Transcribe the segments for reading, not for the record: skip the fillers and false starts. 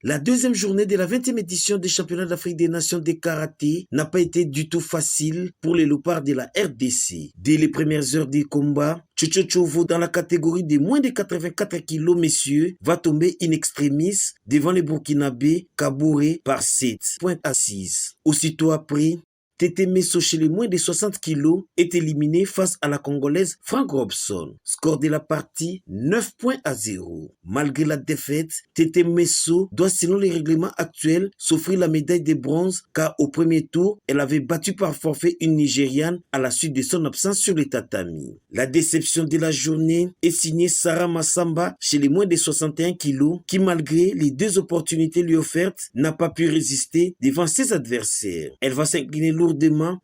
La deuxième journée de la 20e édition des championnats d'Afrique des Nations de karaté n'a pas été du tout facile pour les léopards de la RDC. Dès les premières heures des combats, Tchétcho Tchovo dans la catégorie des moins de 84 kg messieurs va tomber in extremis devant les Burkinabés Kabouré par 7 points à 6. Aussitôt après, Tété Messo chez les moins de 60 kg est éliminé face à la Congolaise Frank Robson. Score de la partie 9 points à 0. Malgré la défaite, Tété Messo doit selon les règlements actuels s'offrir la médaille de bronze car au premier tour, elle avait battu par forfait une Nigériane à la suite de son absence sur les tatamis. La déception de la journée est signée Sarah Massamba chez les moins de 61 kg qui malgré les deux opportunités lui offertes n'a pas pu résister devant ses adversaires. Elle va s'incliner lourdement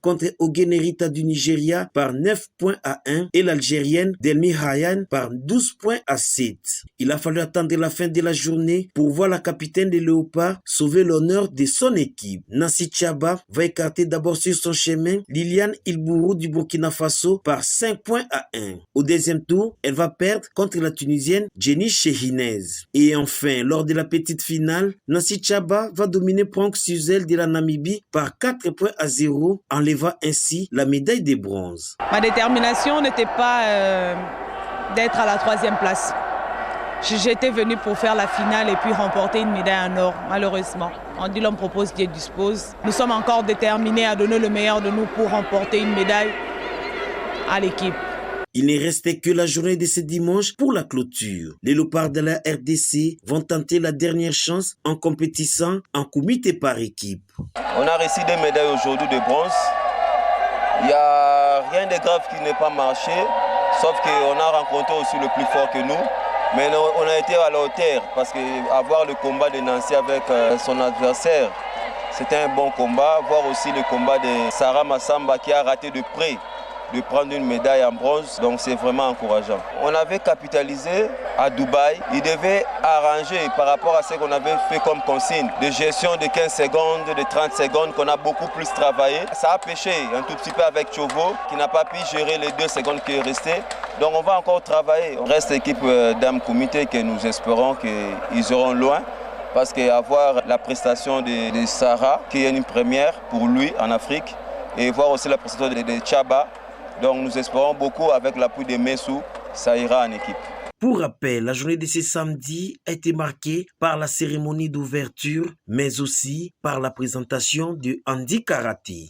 contre Ogenerita du Nigeria par 9 points à 1 et l'Algérienne Delmi Hayan par 12 points à 7. Il a fallu attendre la fin de la journée pour voir la capitaine des Léopards sauver l'honneur de son équipe. Nancy Tchaba va écarter d'abord sur son chemin Liliane Ilbourou du Burkina Faso par 5 points à 1. Au deuxième tour, elle va perdre contre la Tunisienne Jenny Chehinez. Et enfin, lors de la petite finale, Nancy Tchaba va dominer Pronk Suzel de la Namibie par 4 points à 0. Enlevant ainsi la médaille de bronze. Ma détermination n'était pas d'être à la 3e place. J'étais venu pour faire la finale et puis remporter une médaille en or, malheureusement. On dit l'homme propose, Dieu dispose. Nous sommes encore déterminés à donner le meilleur de nous pour remporter une médaille à l'équipe. Il ne restait que la journée de ce dimanche pour la clôture. Les léopards de la RDC vont tenter la dernière chance en compétissant en comité par équipe. On a reçu des médailles aujourd'hui de bronze. Il n'y a rien de grave qui n'est pas marché, sauf qu'on a rencontré aussi le plus fort que nous. Mais on a été à la hauteur parce qu'avoir le combat de Nancy avec son adversaire, c'était un bon combat. Voir aussi le combat de Sarah Massamba qui a raté de près de prendre une médaille en bronze, donc c'est vraiment encourageant. On avait capitalisé à Dubaï, il devait arranger par rapport à ce qu'on avait fait comme consigne, de gestion de 15 secondes, de 30 secondes, qu'on a beaucoup plus travaillé. Ça a pêché un tout petit peu avec Tchovo, qui n'a pas pu gérer les 2 secondes qui restaient. Donc on va encore travailler. On reste équipe d'âme comité que nous espérons qu'ils iront loin. Parce qu'avoir la prestation de Sarah, qui est une première pour lui en Afrique, et voir aussi la prestation de Tchaba, donc nous espérons beaucoup avec l'appui de Messou, ça ira en équipe. Pour rappel, la journée de ce samedi a été marquée par la cérémonie d'ouverture, mais aussi par la présentation de Handi Karaté.